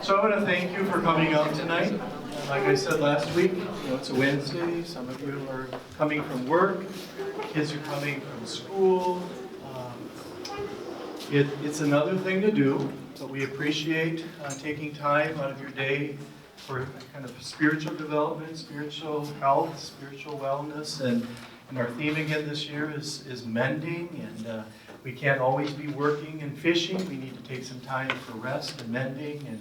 So I want to thank you for coming out tonight. Like I said last week, it's a Wednesday. Some of you are coming from work. Kids are coming from school. It's another thing to do, but we appreciate taking time out of your day for kind of spiritual development, spiritual health, spiritual wellness, and our theme again this year is mending, and we can't always be working and fishing. We need to take some time for rest and mending and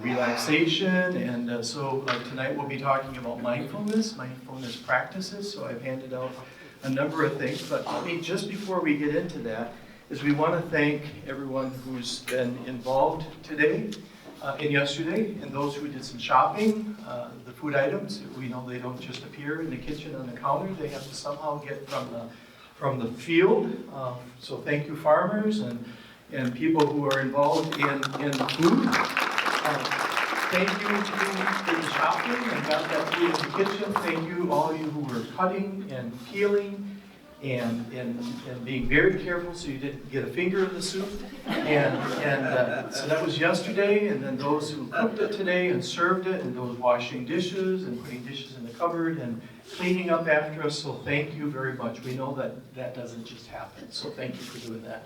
relaxation, and so tonight we'll be talking about mindfulness practices. So I've handed out a number of things, but let me, just before we get into that, is we want to thank everyone who's been involved today and yesterday, and those who did some shopping. The food items, we know they don't just appear in the kitchen on the counter. They have to somehow get from the field. So thank you, farmers and people who are involved in food. Thank you to who did the shopping and got that food in the kitchen. Thank you, all of you who were cutting and peeling and being very careful so you didn't get a finger in the soup. So that was yesterday, and then those who cooked it today and served it, and those washing dishes and putting dishes in the cupboard and cleaning up after us. So thank you very much. We know that doesn't just happen, so thank you for doing that.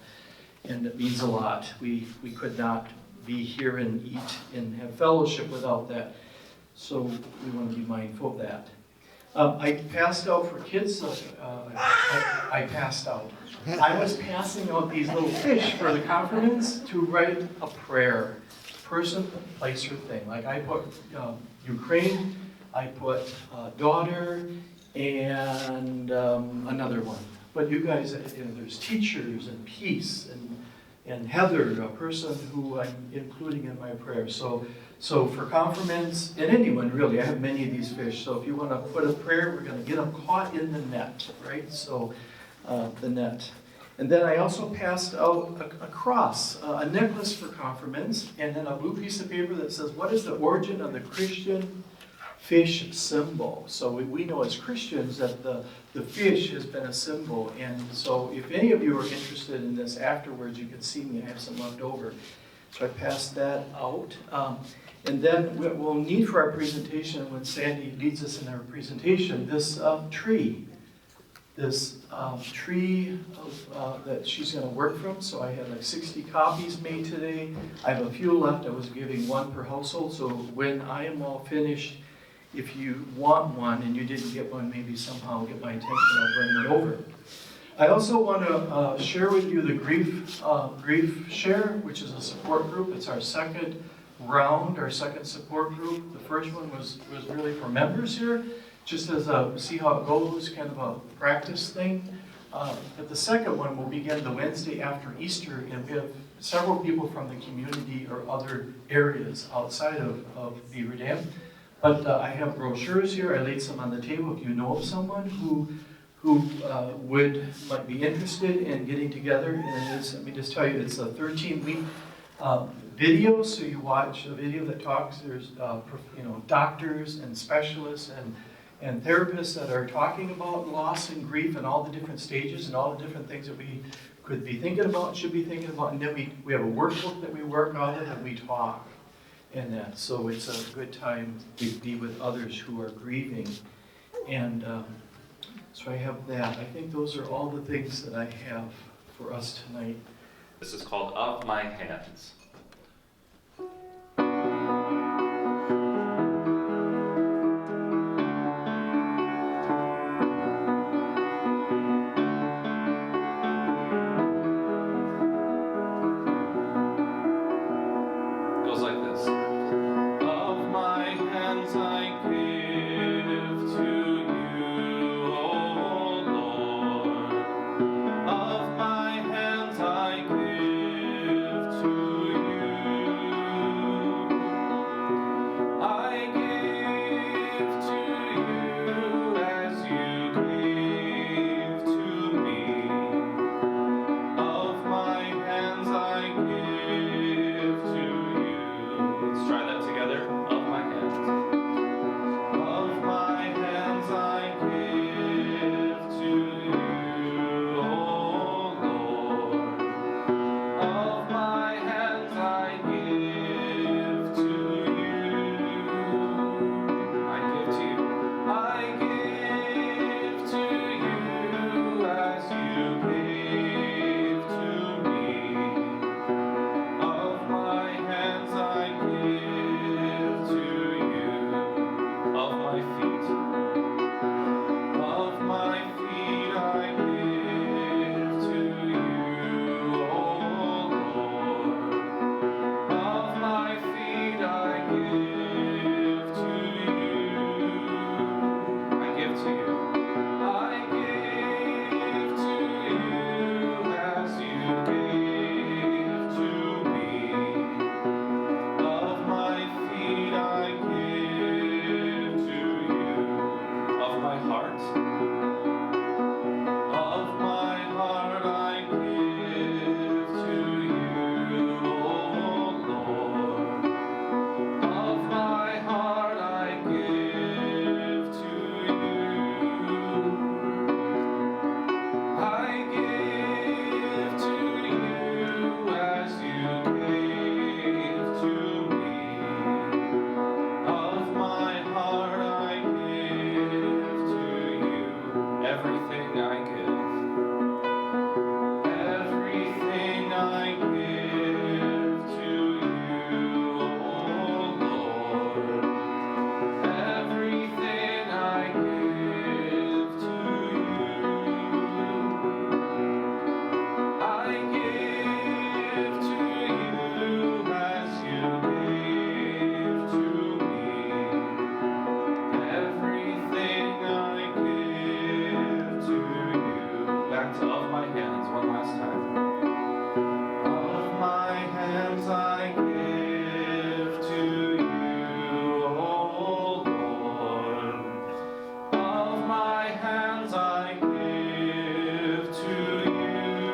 And it means a lot. We could not be here and eat and have fellowship without that. So we want to be mindful of that. I passed out for kids. I passed out. I was passing out these little fish for the confirmants to write a prayer. Person, place, or thing. Like I put Ukraine, I put daughter, and another one. But you guys, there's teachers and peace and Heather, a person who I'm including in my prayer. So for confirmants, and anyone really, I have many of these fish. So if you want to put a prayer, we're going to get them caught in the net, right? So the net. And then I also passed out a cross, a necklace for confirmants, and then a blue piece of paper that says, what is the origin of the Christian fish symbol? So we know as Christians that the fish has been a symbol. And so if any of you are interested in this afterwards, you can see me. I have some left over. So I passed that out. And then we'll need for our presentation, when Sandy leads us in our presentation, this tree. This tree that she's going to work from. So I had like 60 copies made today. I have a few left. I was giving one per household. So when I am all finished, if you want one and you didn't get one, maybe somehow get my attention, I'll bring it over. I also want to share with you the Grief Share, which is a support group. It's our second round, our second support group. The first one was really for members here, just as see how it goes, kind of a practice thing. But the second one will begin the Wednesday after Easter, and we have several people from the community or other areas outside of Beaver Dam. But I have brochures here. I laid some on the table. If you know of someone who might be interested in getting together, and let me just tell you, it's a 13-week video. So you watch a video that talks. There's doctors and specialists and therapists that are talking about loss and grief and all the different stages and all the different things that we could be thinking about, should be thinking about. And then we have a workbook that we work on it and we talk. And that, so it's a good time to be with others who are grieving. And so I have that. I think those are all the things that I have for us tonight. This is called Of My Hands. To of my hands, one last time. Of my hands I give to you, O Lord. Of my hands I give to you.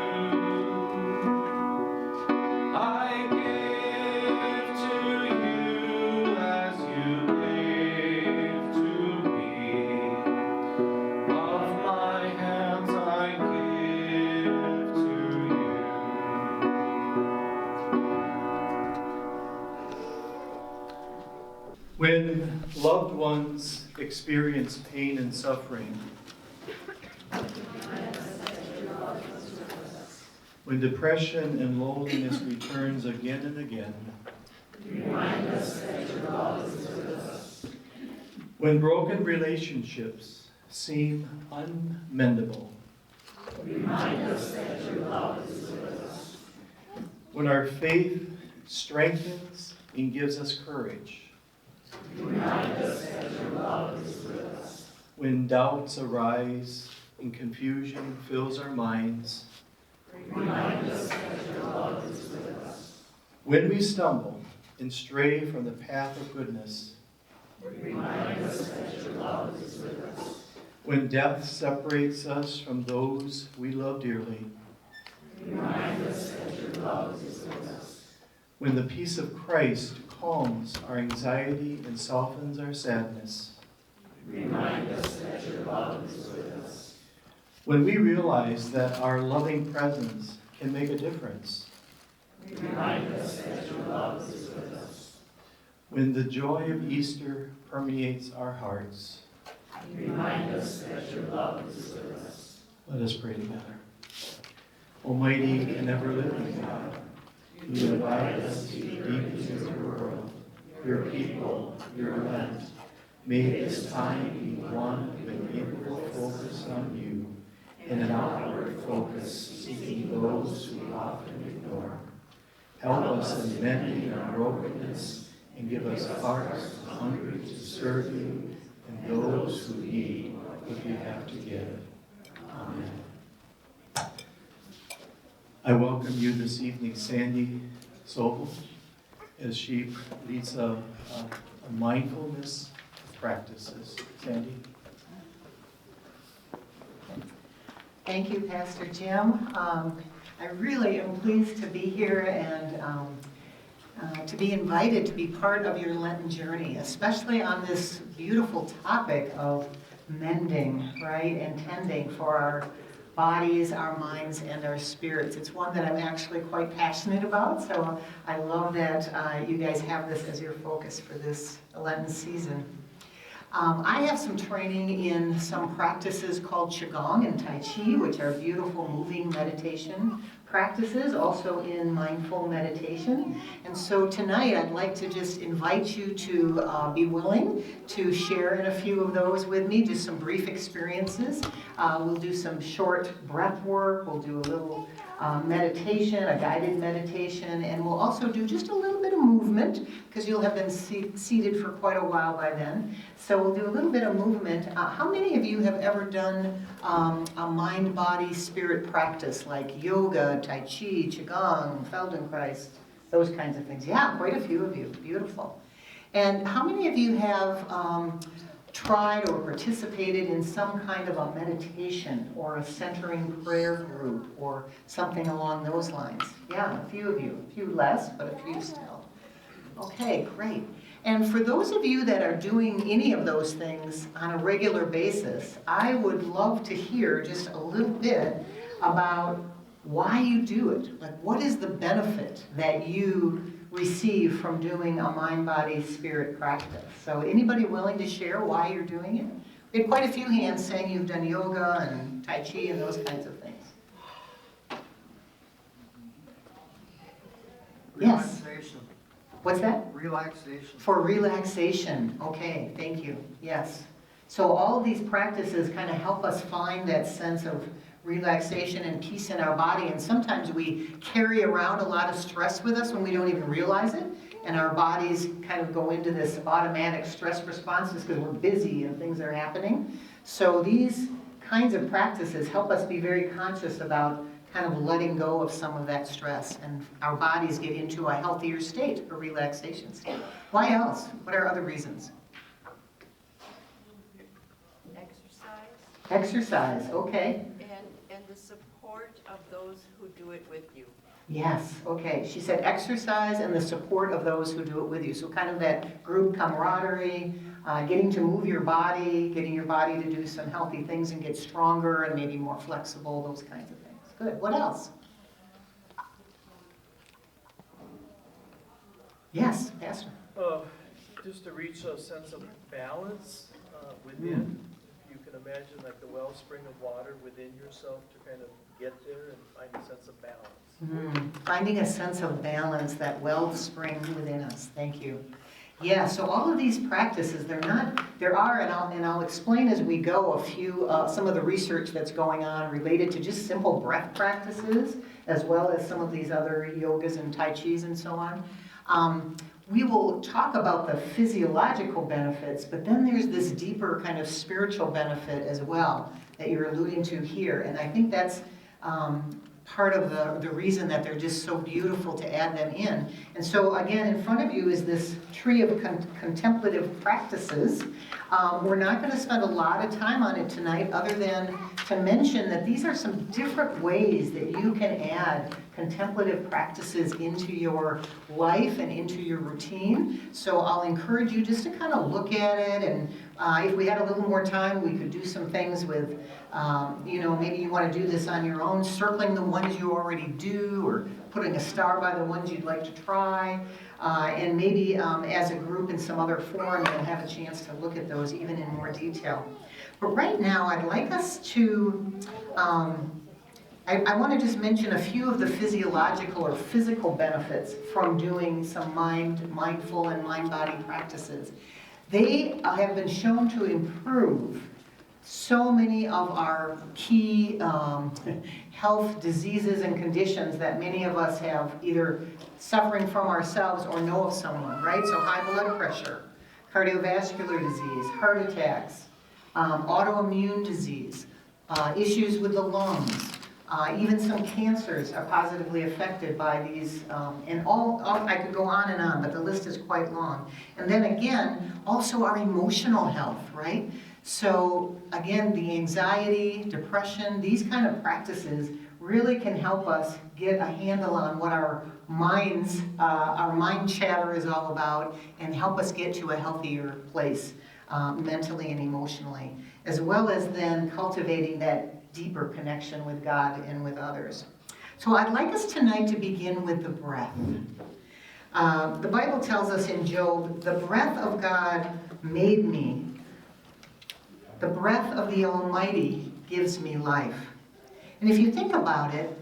I give to you as you gave to me. Of my hands I give to you. When loved ones experience pain and suffering, when depression and loneliness returns again and again, remind us that your love is with us. When broken relationships seem unmendable, remind us that your love is with us. When our faith strengthens and gives us courage, remind us that your love is with us. When doubts arise and confusion fills our minds, remind us that your love is with us. When we stumble and stray from the path of goodness, remind us that your love is with us. When death separates us from those we love dearly, remind us that your love is with us. When the peace of Christ calms our anxiety and softens our sadness, remind us that your love is with us. When we realize that our loving presence can make a difference, remind us that your love is with us. When the joy of Easter permeates our hearts, remind us that your love is with us. Let us pray together. Almighty and ever-living God, you invite us to deep into your world, your people, your Lent. May this time be one of an inward focus on you and an outward focus seeking those we often ignore. Help us in mending our brokenness and give us hearts hungry to serve you and those who need what you have to give. Amen. I welcome you this evening, Sandy Sobel, as she leads a mindfulness practices. Sandy? Thank you, Pastor Jim. I really am pleased to be here and to be invited to be part of your Lenten journey, especially on this beautiful topic of mending, right, and tending for our bodies, our minds, and our spirits. It's one that I'm actually quite passionate about, so I love that you guys have this as your focus for this Lenten season. I have some training in some practices called Qigong and Tai Chi, which are beautiful moving meditation practices, also in mindful meditation. And so tonight I'd like to just invite you to be willing to share in a few of those with me, just some brief experiences. We'll do some short breath work, we'll do a little meditation, a guided meditation, and we'll also do just a little bit of movement, because you'll have been seated for quite a while by then. So we'll do a little bit of movement. How many of you have ever done a mind-body-spirit practice like yoga, Tai Chi, Qigong, Feldenkrais, those kinds of things? Yeah, quite a few of you. Beautiful. And how many of you have tried or participated in some kind of a meditation or a centering prayer group or something along those lines? Yeah, a few of you. A few less, but a few still. Okay, great. And for those of you that are doing any of those things on a regular basis, I would love to hear just a little bit about why you do it. Like, what is the benefit that you receive from doing a mind-body-spirit practice? So anybody willing to share why you're doing it? We had quite a few hands saying you've done yoga and Tai Chi and those kinds of things. Yes. Relaxation. What's that? Relaxation. For relaxation. Okay, thank you. Yes. So all of these practices kind of help us find that sense of relaxation and peace in our body. And sometimes we carry around a lot of stress with us when we don't even realize it. And our bodies kind of go into this automatic stress responses because we're busy and things are happening. So these kinds of practices help us be very conscious about kind of letting go of some of that stress, and our bodies get into a healthier state, a relaxation state. Why else? What are other reasons? Exercise, okay. And the support of those who do it with you. Yes, okay. She said exercise and the support of those who do it with you. So kind of that group camaraderie, getting to move your body, getting your body to do some healthy things and get stronger and maybe more flexible, those kinds of things. Good. What else? Yes, Pastor. Just to reach a sense of balance within. If you can imagine like the wellspring of water within yourself to kind of get there and find a sense of balance. Finding a sense of balance, that wellspring within us. Thank you. Yeah, so all of these practices, there are, and I'll explain as we go a few, some of the research that's going on related to just simple breath practices, as well as some of these other yogas and tai chis and so on. We will talk about the physiological benefits, but then there's this deeper kind of spiritual benefit as well that you're alluding to here, and I think that's part of the reason that they're just so beautiful to add them in. And so again, in front of you is this tree of contemplative practices. We're not going to spend a lot of time on it tonight other than to mention that these are some different ways that you can add contemplative practices into your life and into your routine. So I'll encourage you just to kind of look at it, and if we had a little more time, we could do some things with, maybe you want to do this on your own, circling the ones you already do, or putting a star by the ones you'd like to try, and maybe as a group in some other forum, you'll have a chance to look at those even in more detail. But right now, I'd like us to, I want to just mention a few of the physiological or physical benefits from doing some mindful and mind-body practices. They have been shown to improve so many of our key health diseases and conditions that many of us have either suffering from ourselves or know of someone, right? So high blood pressure, cardiovascular disease, heart attacks, autoimmune disease, issues with the lungs, even some cancers are positively affected by these, and all, I could go on, but the list is quite long. And then again, also our emotional health, right? So again, the anxiety, depression, these kind of practices really can help us get a handle on what our mind chatter is all about and help us get to a healthier place mentally and emotionally, as well as then cultivating that deeper connection with God and with others. So I'd like us tonight to begin with the breath. The Bible tells us in Job, the breath of God made me. The breath of the Almighty gives me life. And if you think about it,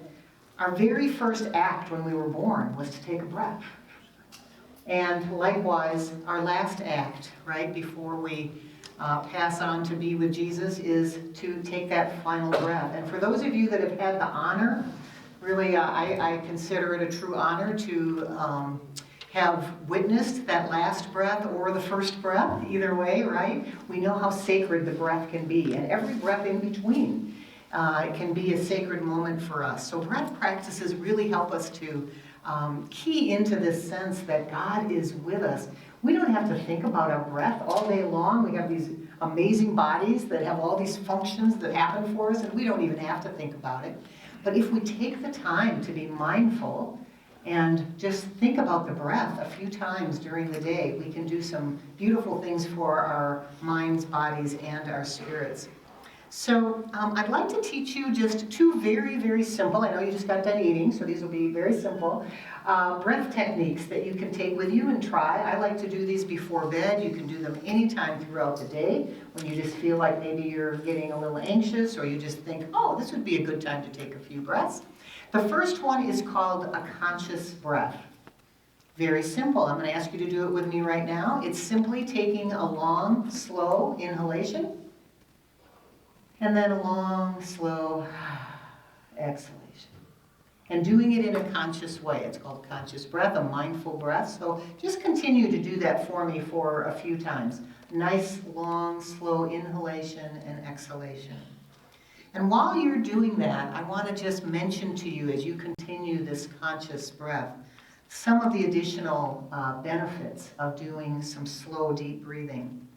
our very first act when we were born was to take a breath. And likewise, our last act, right, before we pass on to be with Jesus is to take that final breath. And for those of you that have had the honor, really I consider it a true honor to have witnessed that last breath or the first breath, either way, right? We know how sacred the breath can be, and every breath in between can be a sacred moment for us. So breath practices really help us to key into this sense that God is with us. We don't have to think about our breath all day long. We have these amazing bodies that have all these functions that happen for us, and we don't even have to think about it. But if we take the time to be mindful and just think about the breath a few times during the day, we can do some beautiful things for our minds, bodies, and our spirits. So I'd like to teach you just two very, very simple, I know you just got done eating, so these will be very simple, breath techniques that you can take with you and try. I like to do these before bed. You can do them anytime throughout the day when you just feel like maybe you're getting a little anxious or you just think, oh, this would be a good time to take a few breaths. The first one is called a conscious breath. Very simple. I'm going to ask you to do it with me right now. It's simply taking a long, slow inhalation and then a long, slow exhalation. And doing it in a conscious way. It's called conscious breath, a mindful breath. So just continue to do that for me for a few times. Nice, long, slow inhalation and exhalation. And while you're doing that, I want to just mention to you as you continue this conscious breath, some of the additional benefits of doing some slow, deep breathing.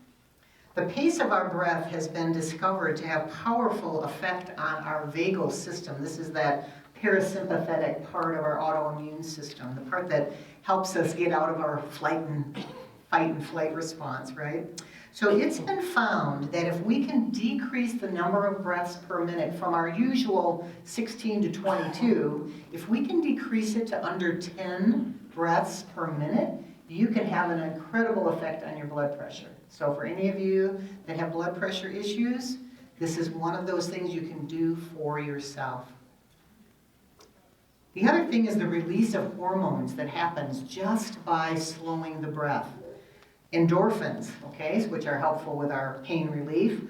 The pace of our breath has been discovered to have powerful effect on our vagal system. This is that parasympathetic part of our autoimmune system, the part that helps us get out of our fight and flight response, right? So it's been found that if we can decrease the number of breaths per minute from our usual 16 to 22, if we can decrease it to under 10 breaths per minute, you can have an incredible effect on your blood pressure. So for any of you that have blood pressure issues, this is one of those things you can do for yourself. The other thing is the release of hormones that happens just by slowing the breath. Endorphins, okay, which are helpful with our pain relief.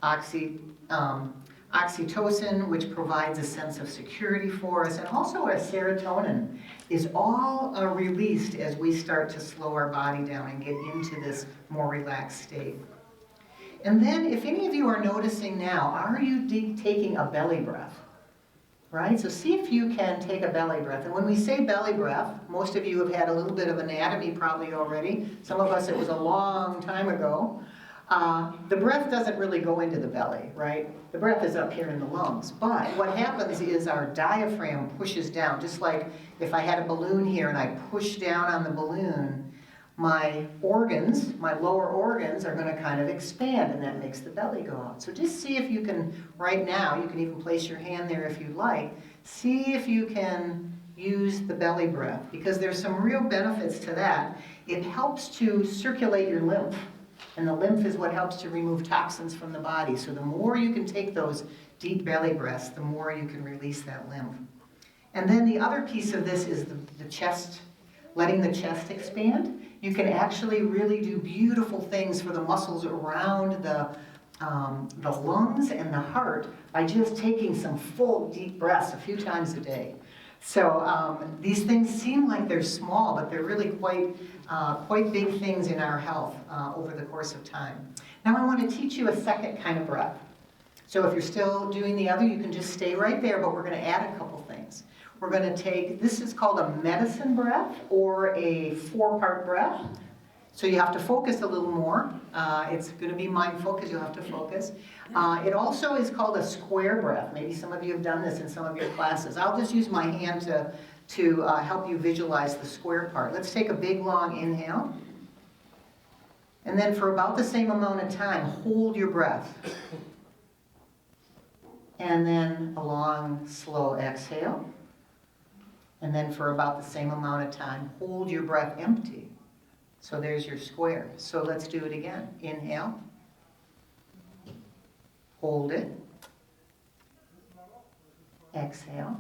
Oxytocin, which provides a sense of security for us, and also our serotonin is all released as we start to slow our body down and get into this more relaxed state. And then if any of you are noticing now, are you taking a belly breath? Right? So see if you can take a belly breath. And when we say belly breath, most of you have had a little bit of anatomy probably already. Some of us, it was a long time ago. The breath doesn't really go into the belly, right? The breath is up here in the lungs. But what happens is our diaphragm pushes down. Just like if I had a balloon here and I push down on the balloon, my organs, my lower organs, are going to kind of expand, and that makes the belly go out. So just see if you can, right now, you can even place your hand there if you like, see if you can use the belly breath, because there's some real benefits to that. It helps to circulate your lymph, and the lymph is what helps to remove toxins from the body. So the more you can take those deep belly breaths, the more you can release that lymph. And then the other piece of this is the chest, letting the chest expand. You can actually really do beautiful things for the muscles around the lungs and the heart by just taking some full deep breaths a few times a day. So these things seem like they're small, but they're really quite big things in our health over the course of time. Now I want to teach you a second kind of breath. So if you're still doing the other, you can just stay right there, but we're going to add a couple things. We're going to take, this is called a medicine breath or a 4-part breath. So you have to focus a little more. It's going to be mindful because you'll have to focus. It also is called a square breath. Maybe some of you have done this in some of your classes. I'll just use my hand to help you visualize the square part. Let's take a big long inhale. And then for about the same amount of time, hold your breath. And then a long, slow exhale. And then for about the same amount of time, hold your breath empty. So there's your square. So let's do it again. Inhale. Hold it. Exhale.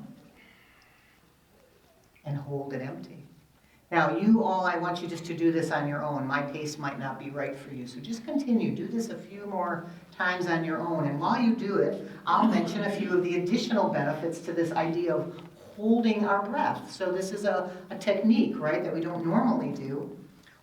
And hold it empty. Now you all, I want you just to do this on your own. My pace might not be right for you. So just continue. Do this a few more times on your own. And while you do it, I'll mention a few of the additional benefits to this idea of holding our breath. So this is a technique, right, that we don't normally do.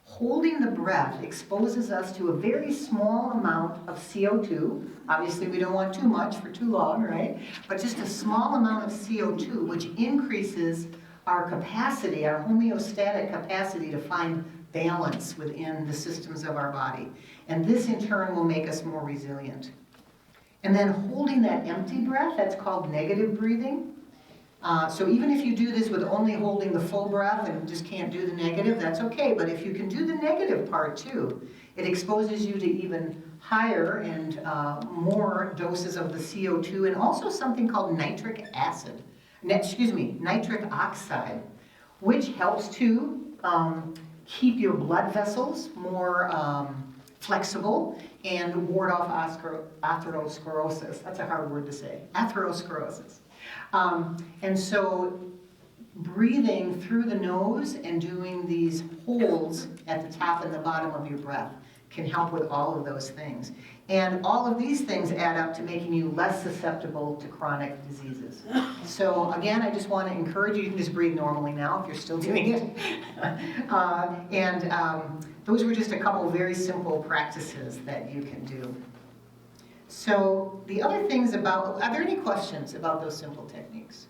Holding the breath exposes us to a very small amount of CO2. Obviously, we don't want too much for too long, right? But just a small amount of CO2, which increases our capacity, our homeostatic capacity to find balance within the systems of our body. And this, in turn, will make us more resilient. And then holding that empty breath, that's called negative breathing. So even if you do this with only holding the full breath and just can't do the negative, that's okay. But if you can do the negative part too, it exposes you to even higher and more doses of the CO2 and also something called nitric oxide, which helps to keep your blood vessels more flexible and ward off atherosclerosis. That's a hard word to say, atherosclerosis. And so breathing through the nose and doing these holds at the top and the bottom of your breath can help with all of those things. And all of these things add up to making you less susceptible to chronic diseases. So again, I just want to encourage you, you can just breathe normally now if you're still doing it. Those were just a couple very simple practices that you can do. So the other things about, are there any questions about those simple techniques?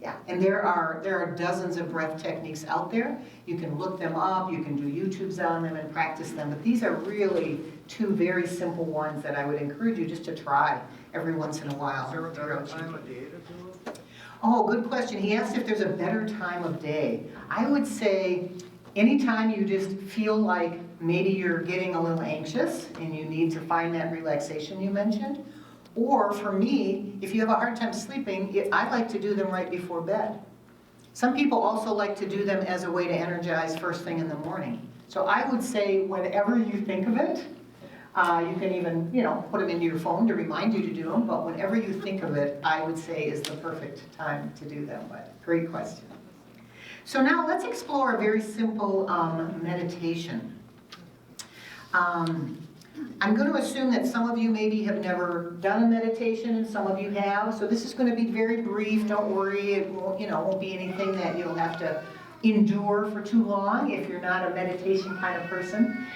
Yeah, and there are dozens of breath techniques out there. You can look them up, you can do YouTubes on them and practice them, but these are really two very simple ones that I would encourage you just to try every once in a while. Is there a better time of day to do it? Oh, good question. He asked if there's a better time of day. I would say anytime you just feel like maybe you're getting a little anxious and you need to find that relaxation you mentioned. Or for me, if you have a hard time sleeping, I like to do them right before bed. Some people also like to do them as a way to energize first thing in the morning. So I would say whenever you think of it, you can even, put them into your phone to remind you to do them, but whenever you think of it, I would say is the perfect time to do them. But great question. So now let's explore a very simple meditation. I'm going to assume that some of you maybe have never done a meditation and some of you have. So this is going to be very brief. Don't worry. It won't be anything that you'll have to endure for too long if you're not a meditation kind of person.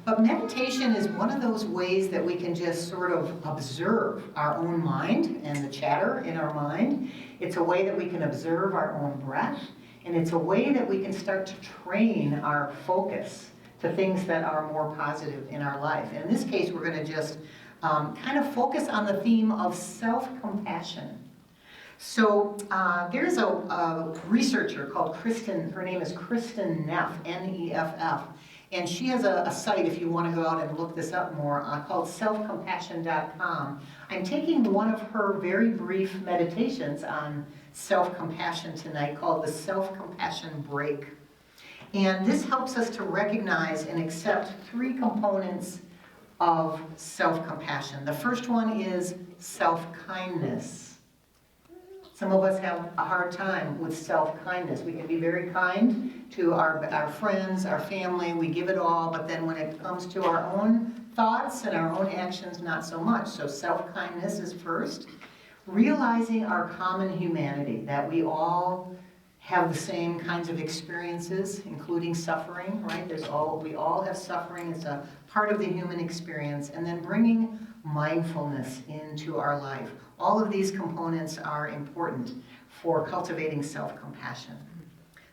But meditation is one of those ways that we can just sort of observe our own mind and the chatter in our mind. It's a way that we can observe our own breath. And it's a way that we can start to train our focus to things that are more positive in our life. And in this case, we're going to just kind of focus on the theme of self-compassion. So there's a researcher called Kristen, her name is Kristen Neff, N-E-F-F, and she has a site, if you want to go out and look this up more, called selfcompassion.com. I'm taking one of her very brief meditations on self-compassion tonight called the Self-Compassion Break. And this helps us to recognize and accept three components of self-compassion. The first one is self-kindness. Some of us have a hard time with self-kindness. We can be very kind to our friends, our family, we give it all, but then when it comes to our own thoughts and our own actions, not so much. So self-kindness is first. Realizing our common humanity, that we all have the same kinds of experiences, including suffering, right? We all have suffering. It's a part of the human experience. And then bringing mindfulness into our life. All of these components are important for cultivating self-compassion.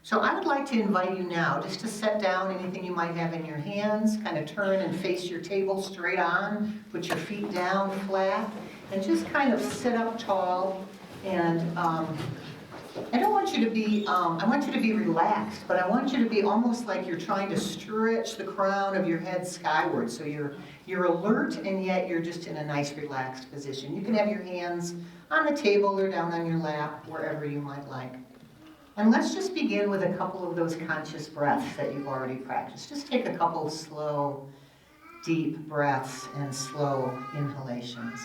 So I would like to invite you now just to set down anything you might have in your hands, kind of turn and face your table straight on, put your feet down flat, and just kind of sit up tall. And I don't want you to be, I want you to be relaxed, but I want you to be almost like you're trying to stretch the crown of your head skyward. So you're alert and yet you're just in a nice relaxed position. You can have your hands on the table or down on your lap, wherever you might like. And let's just begin with a couple of those conscious breaths that you've already practiced. Just take a couple slow, deep breaths and slow inhalations.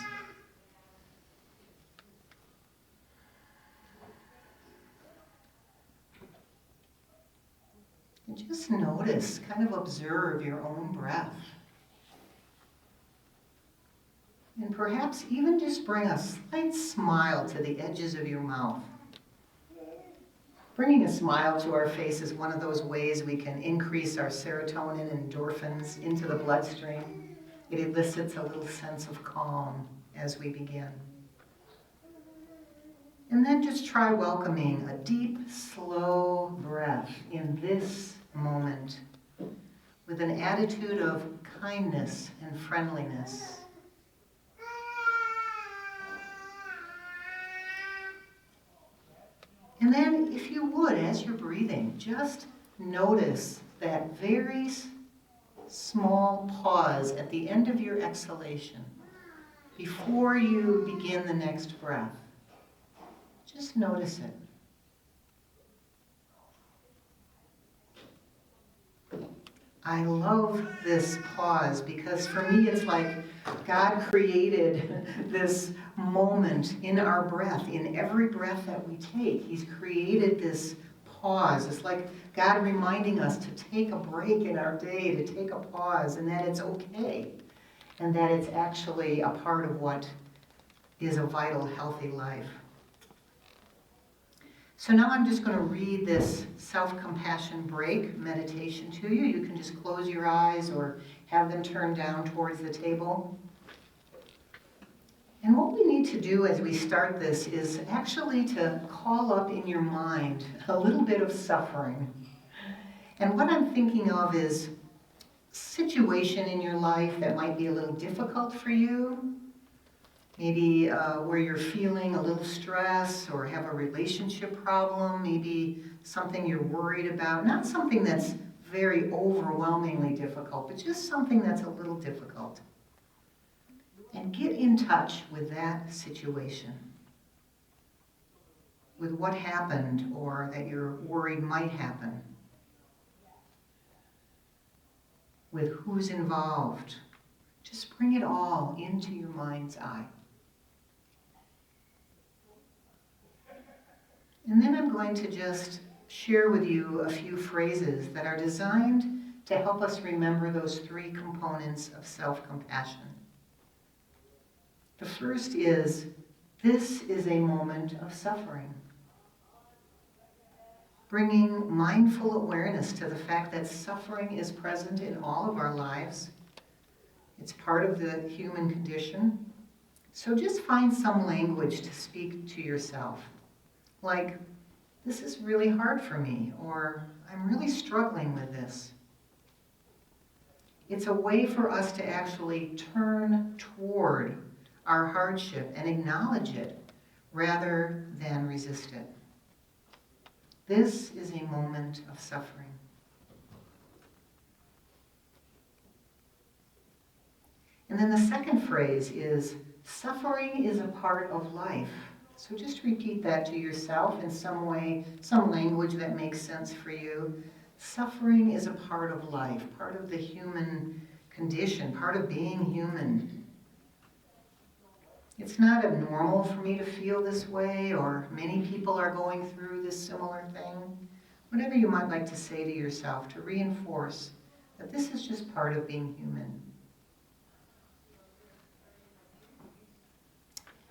And just notice, kind of observe your own breath. And perhaps even just bring a slight smile to the edges of your mouth. Bringing a smile to our face is one of those ways we can increase our serotonin and endorphins into the bloodstream. It elicits a little sense of calm as we begin. And then just try welcoming a deep, slow breath in this moment with an attitude of kindness and friendliness. And then, if you would, as you're breathing, just notice that very small pause at the end of your exhalation before you begin the next breath. Just notice it. I love this pause because for me it's like God created this moment in our breath, in every breath that we take. He's created this pause. It's like God reminding us to take a break in our day, to take a pause, and that it's okay, and that it's actually a part of what is a vital, healthy life. So now I'm just going to read this self-compassion break meditation to you. You can just close your eyes or have them turned down towards the table. And what we need to do as we start this is actually to call up in your mind a little bit of suffering. And what I'm thinking of is a situation in your life that might be a little difficult for you. Maybe where you're feeling a little stress or have a relationship problem, maybe something you're worried about. Not something that's very overwhelmingly difficult, but just something that's a little difficult. And get in touch with that situation, with what happened or that you're worried might happen, with who's involved. Just bring it all into your mind's eye. And then I'm going to just share with you a few phrases that are designed to help us remember those three components of self-compassion. The first is, this is a moment of suffering. Bringing mindful awareness to the fact that suffering is present in all of our lives. It's part of the human condition. So just find some language to speak to yourself. Like, this is really hard for me, or I'm really struggling with this. It's a way for us to actually turn toward our hardship and acknowledge it rather than resist it. This is a moment of suffering. And then the second phrase is, suffering is a part of life. So just repeat that to yourself in some way, some language that makes sense for you. Suffering is a part of life, part of the human condition, part of being human. It's not abnormal for me to feel this way, or many people are going through this similar thing. Whatever you might like to say to yourself to reinforce that this is just part of being human.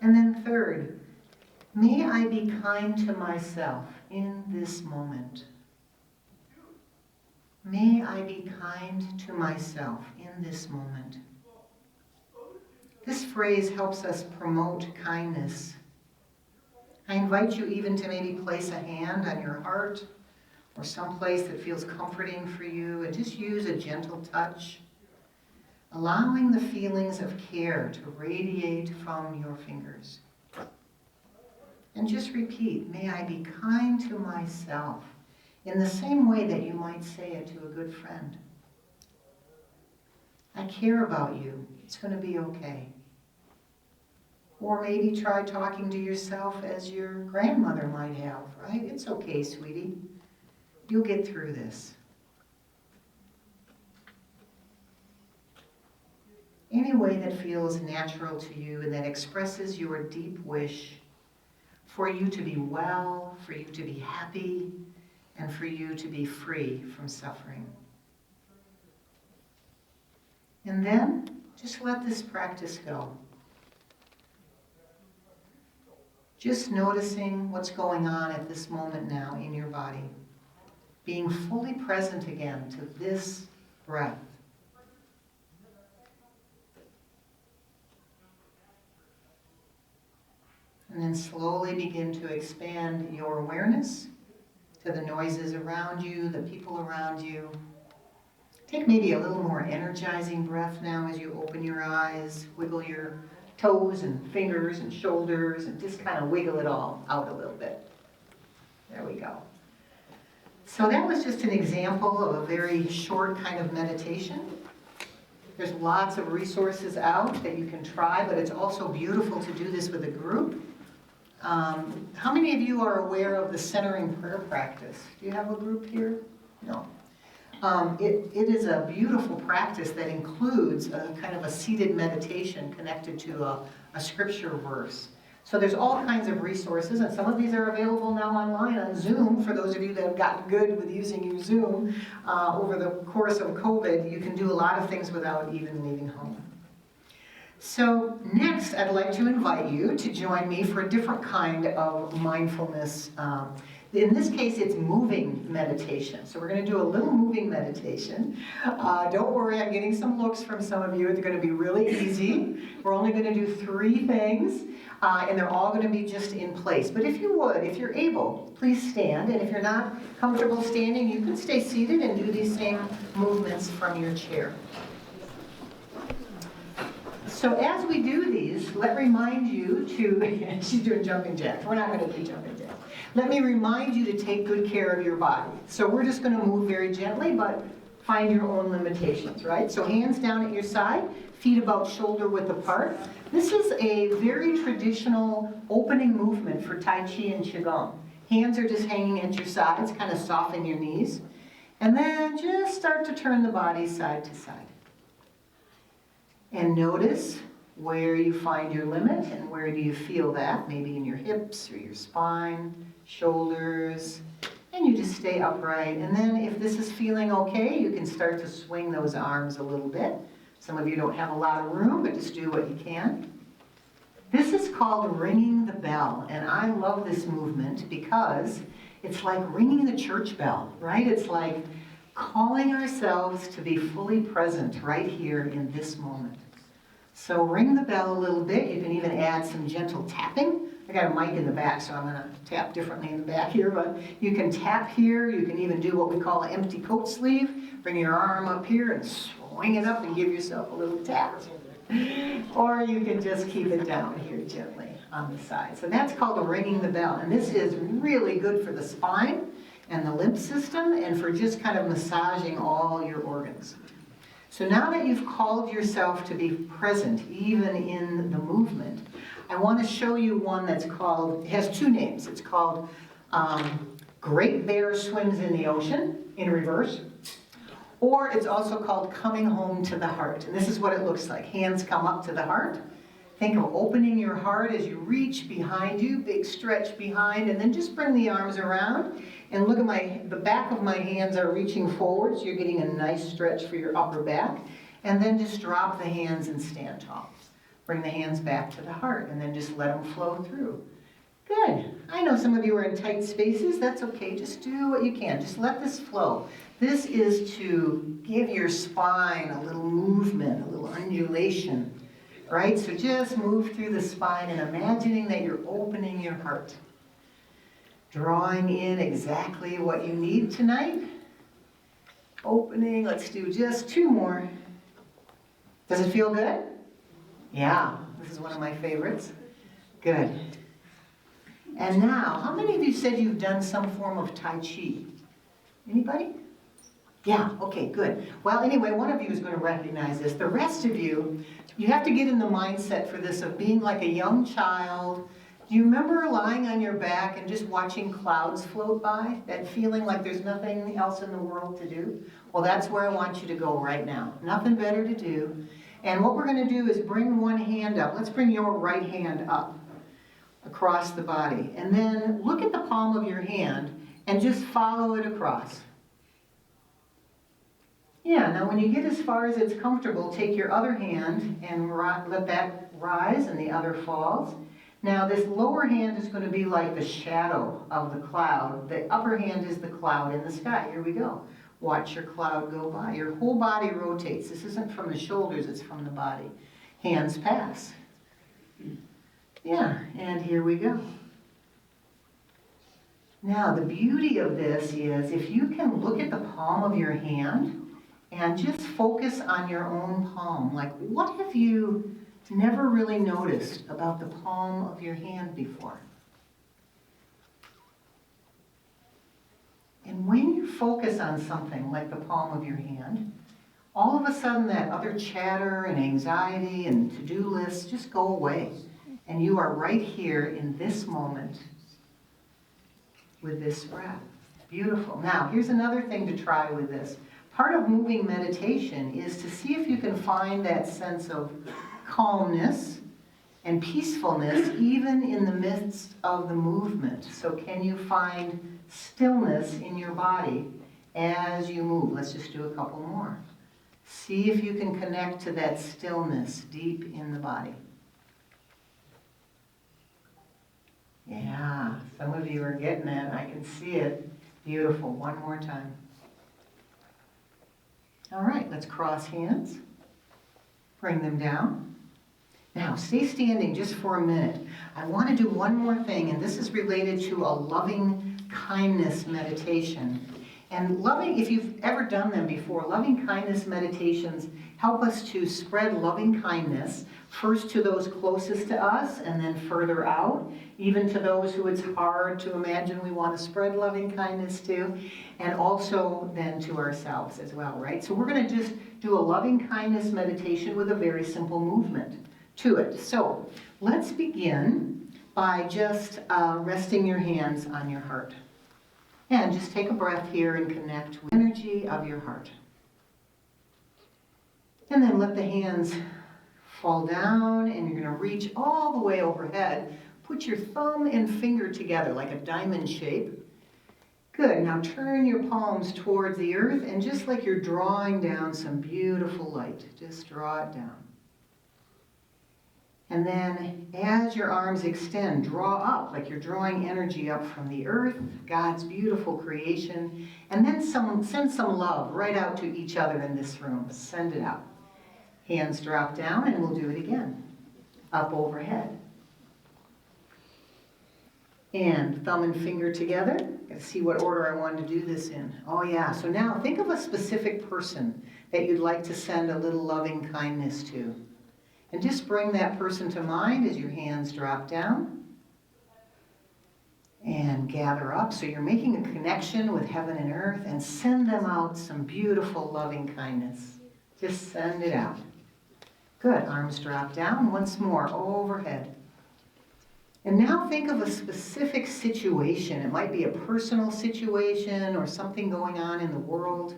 And then third, may I be kind to myself in this moment. May I be kind to myself in this moment. This phrase helps us promote kindness. I invite you even to maybe place a hand on your heart or someplace that feels comforting for you, and just use a gentle touch, allowing the feelings of care to radiate from your fingers. And just repeat, may I be kind to myself, in the same way that you might say it to a good friend. I care about you. It's going to be okay. Or maybe try talking to yourself as your grandmother might have, right? It's okay, sweetie. You'll get through this. Any way that feels natural to you and that expresses your deep wish for you to be well, for you to be happy, and for you to be free from suffering. And then, just let this practice go. Just noticing what's going on at this moment now in your body. Being fully present again to this breath. And then slowly begin to expand your awareness to the noises around you, the people around you. Take maybe a little more energizing breath now as you open your eyes, wiggle your toes and fingers and shoulders, and just kind of wiggle it all out a little bit. There we go. So that was just an example of a very short kind of meditation. There's lots of resources out that you can try, but it's also beautiful to do this with a group. How many of you are aware of the centering prayer practice? Do you have a group here? No. It is a beautiful practice that includes a kind of a seated meditation connected to a scripture verse. So there's all kinds of resources, and some of these are available now online on Zoom. For those of you that have gotten good with using your Zoom over the course of COVID, you can do a lot of things without even leaving home. So next, I'd like to invite you to join me for a different kind of mindfulness In this case, it's moving meditation. So we're going to do a little moving meditation. Don't worry, I'm getting some looks from some of you. They're going to be really easy. We're only going to do 3 things, and they're all going to be just in place. But if you would, if you're able, please stand. And if you're not comfortable standing, you can stay seated and do these same movements from your chair. So as we do these, let me remind you to, she's doing jumping jacks. We're not going to do jumping jacks. Let me remind you to take good care of your body. So we're just going to move very gently, but find your own limitations, right? So hands down at your side, feet about shoulder width apart. This is a very traditional opening movement for Tai Chi and Qigong. Hands are just hanging at your sides, kind of soften your knees. And then just start to turn the body side to side. And notice where you find your limit and where do you feel that, maybe in your hips or your spine, shoulders, and you just stay upright. And then if this is feeling okay, you can start to swing those arms a little bit. Some of you don't have a lot of room, but just do what you can. This is called ringing the bell, and I love this movement because it's like ringing the church bell, right? It's like calling ourselves to be fully present right here in this moment. So ring the bell a little bit. You can even add some gentle tapping. I got a mic in the back, so I'm going to tap differently in the back here, but you can tap here. You can even do what we call an empty coat sleeve. Bring your arm up here and swing it up and give yourself a little tap. Or you can just keep it down here gently on the side. So that's called a ringing the bell. And this is really good for the spine and the lymph system and for just kind of massaging all your organs. So now that you've called yourself to be present, even in the movement, I want to show you one that's called, it has 2 names. It's called Great Bear Swims in the Ocean, in reverse. Or it's also called Coming Home to the Heart. And this is what it looks like. Hands come up to the heart. Think of opening your heart as you reach behind you, big stretch behind, and then just bring the arms around. And look at the back of my hands are reaching forward, so you're getting a nice stretch for your upper back. And then just drop the hands and stand tall. Bring the hands back to the heart, and then just let them flow through. Good. I know some of you are in tight spaces. That's okay. Just do what you can. Just let this flow. This is to give your spine a little movement, a little undulation. Right? So just move through the spine and imagining that you're opening your heart. Drawing in exactly what you need tonight. Opening, let's do just 2 more. Does it feel good? Yeah, this is one of my favorites. Good. And now, how many of you said you've done some form of Tai Chi? Anybody? Yeah, okay, good. Well, anyway, one of you is going to recognize this. The rest of you, you have to get in the mindset for this of being like a young child. Do you remember lying on your back and just watching clouds float by? That feeling like there's nothing else in the world to do? Well, that's where I want you to go right now. Nothing better to do. And what we're going to do is bring one hand up. Let's bring your right hand up across the body. And then look at the palm of your hand and just follow it across. Yeah, now when you get as far as it's comfortable, take your other hand and let that rise and the other falls. Now this lower hand is going to be like the shadow of the cloud. The upper hand is the cloud in the sky. Here we go. Watch your cloud go by. Your whole body rotates. This isn't from the shoulders, it's from the body. Hands pass. Yeah, and here we go. Now the beauty of this is if you can look at the palm of your hand and just focus on your own palm. Like, what have you never really noticed about the palm of your hand before? And when you focus on something like the palm of your hand, all of a sudden that other chatter and anxiety and to-do lists just go away. And you are right here in this moment with this breath. Beautiful. Now, here's another thing to try with this. Part of moving meditation is to see if you can find that sense of calmness and peacefulness even in the midst of the movement. So can you find stillness in your body as you move? Let's just do a couple more. See if you can connect to that stillness deep in the body. Yeah, some of you are getting it. I can see it. Beautiful. One more time. All right, let's cross hands. Bring them down. Now, stay standing just for a minute. I want to do one more thing, and this is related to a loving kindness meditation. And loving, if you've ever done them before, loving kindness meditations help us to spread loving kindness, first to those closest to us, and then further out, even to those who it's hard to imagine we want to spread loving kindness to, and also then to ourselves as well, right? So we're going to just do a loving kindness meditation with a very simple movement to it. So let's begin by just resting your hands on your heart. And just take a breath here and connect with the energy of your heart. And then let the hands fall down, and you're going to reach all the way overhead. Put your thumb and finger together like a diamond shape. Good. Now turn your palms towards the earth, and just like you're drawing down some beautiful light, just draw it down. And then as your arms extend, draw up like you're drawing energy up from the earth, God's beautiful creation. And then send some love right out to each other in this room. Send it out. Hands drop down, and we'll do it again. Up overhead. And thumb and finger together. Gotta see what order I wanted to do this in. Oh yeah, so now think of a specific person that you'd like to send a little loving kindness to. And just bring that person to mind as your hands drop down and gather up. So you're making a connection with heaven and earth, and send them out some beautiful loving kindness. Just send it out. Good. Arms drop down. Once more, overhead. And now think of a specific situation. It might be a personal situation or something going on in the world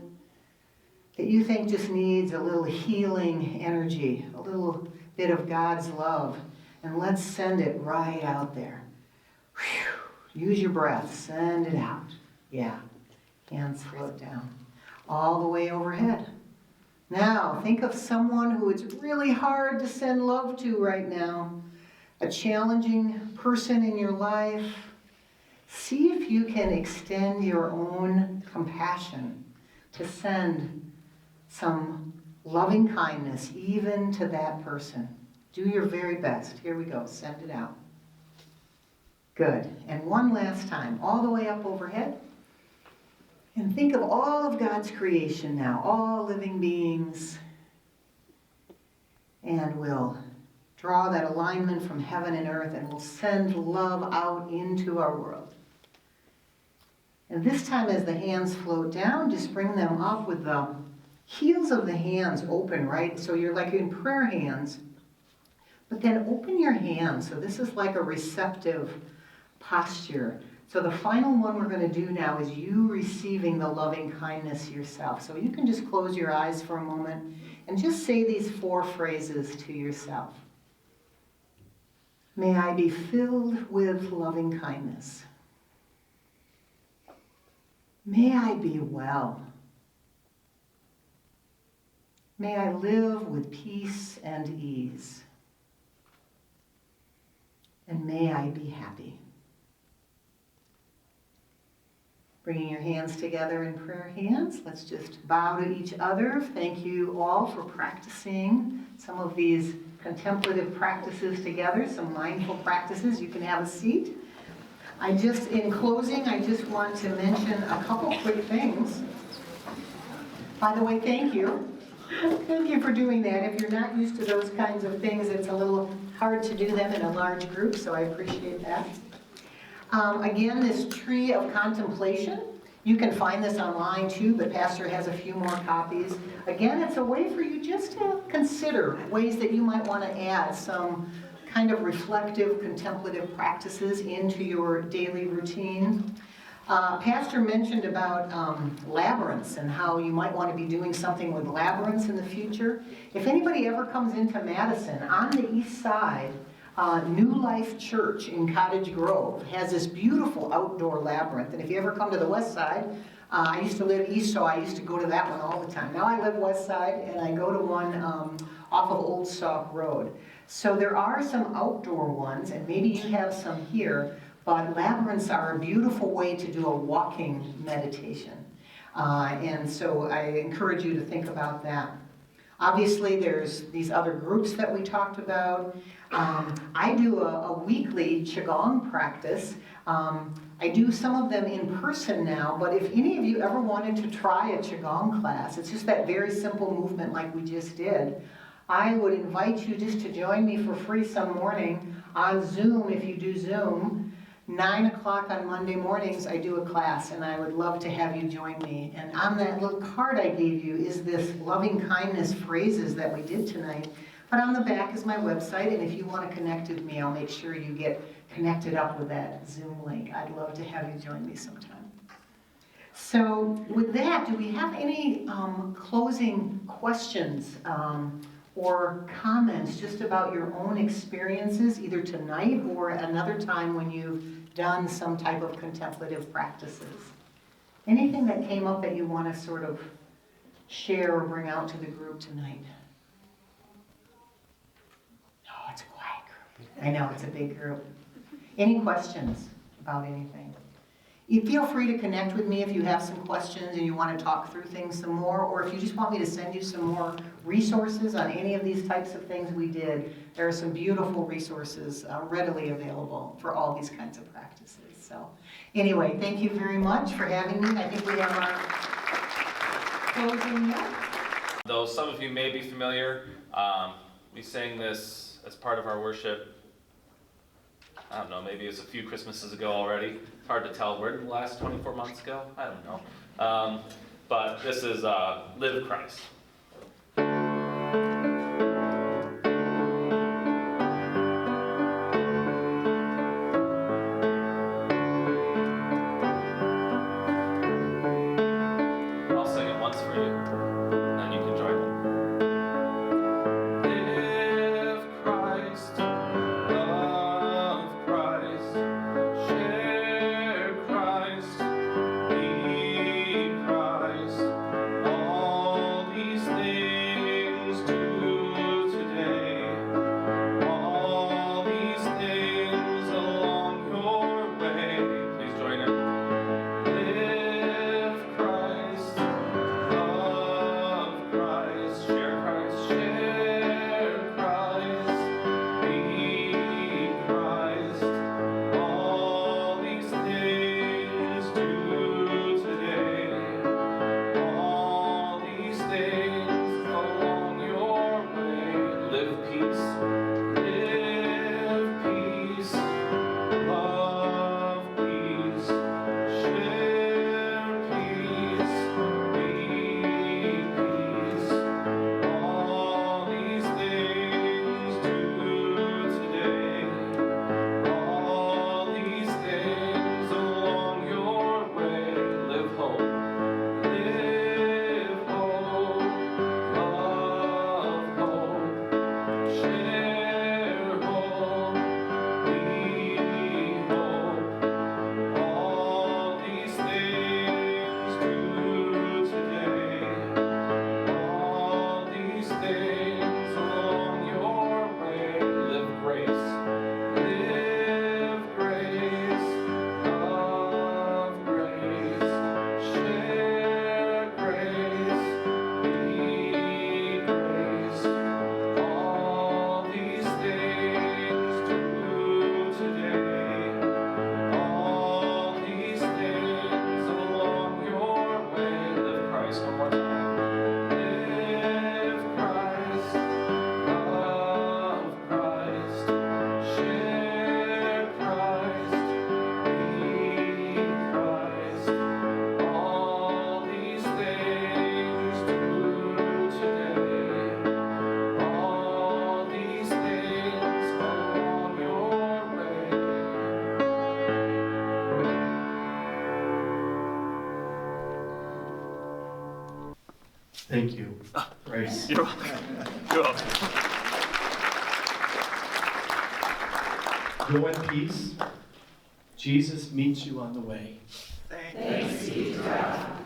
that you think just needs a little healing energy, a little bit of God's love. And let's send it right out there. Whew. Use your breath. Send it out. Yeah. Hands float down. All the way overhead. Now, think of someone who it's really hard to send love to right now. A challenging person in your life. See if you can extend your own compassion to send some loving kindness even to that person. Do your very best. Here we go. Send it out. Good. And one last time, all the way up overhead. And think of all of God's creation now, all living beings. And we'll draw that alignment from heaven and earth, and we'll send love out into our world. And this time as the hands float down, just bring them up with the heels of the hands open, right? So you're like in prayer hands, but then open your hands. So this is like a receptive posture. So the final one we're going to do now is you receiving the loving kindness yourself. So you can just close your eyes for a moment and just say these 4 phrases to yourself. May I be filled with loving kindness. May I be well. May I live with peace and ease. And may I be happy. Bringing your hands together in prayer hands, let's just bow to each other. Thank you all for practicing some of these contemplative practices together, some mindful practices. You can have a seat. In closing, I just want to mention a couple quick things. By the way, thank you. Thank you for doing that. If you're not used to those kinds of things, it's a little hard to do them in a large group, so I appreciate that. Again, this tree of contemplation, you can find this online too, but Pastor has a few more copies. Again, it's a way for you just to consider ways that you might want to add some kind of reflective, contemplative practices into your daily routine. Pastor mentioned about labyrinths and how you might want to be doing something with labyrinths in the future. If anybody ever comes into Madison, on the east side, New Life Church in Cottage Grove has this beautiful outdoor labyrinth. And if you ever come to the west side, I used to live east, so I used to go to that one all the time. Now I live west side, and I go to one off of Old Sauk Road. So there are some outdoor ones, and maybe you have some here. but labyrinths are a beautiful way to do a walking meditation. And so I encourage you to think about that. Obviously, there's these other groups that we talked about. I do a weekly Qigong practice. I do some of them in person now, but if any of you ever wanted to try a Qigong class, it's just that very simple movement like we just did, I would invite you just to join me for free some morning on Zoom, if you do Zoom. 9 o'clock on Monday mornings, I do a class, and I would love to have you join me. And on that little card I gave you is this loving kindness phrases that we did tonight. But on the back is my website, and if you want to connect with me, I'll make sure you get connected up with that Zoom link. I'd love to have you join me sometime. So with that, do we have any closing questions or comments just about your own experiences, either tonight or another time when you've done some type of contemplative practices? Anything that came up that you want to sort of share or bring out to the group tonight? No, it's a quiet group. I know, it's a big group. Any questions about anything? You feel free to connect with me if you have some questions and you want to talk through things some more, or if you just want me to send you some more resources on any of these types of things we did. There are some beautiful resources readily available for all these kinds of practices. So anyway, thank you very much for having me. I think we have our closing yet. Though some of you may be familiar, we sang this as part of our worship. I don't know, maybe it was a few Christmases ago already. It's hard to tell. Where did the last 24 months go? I don't know. But this is Live Christ. I'll sing it once for you, and you can join me. Live Christ. Thank you, Bryce. You're welcome. You're welcome. Go in peace. Jesus meets you on the way. Thanks be to God.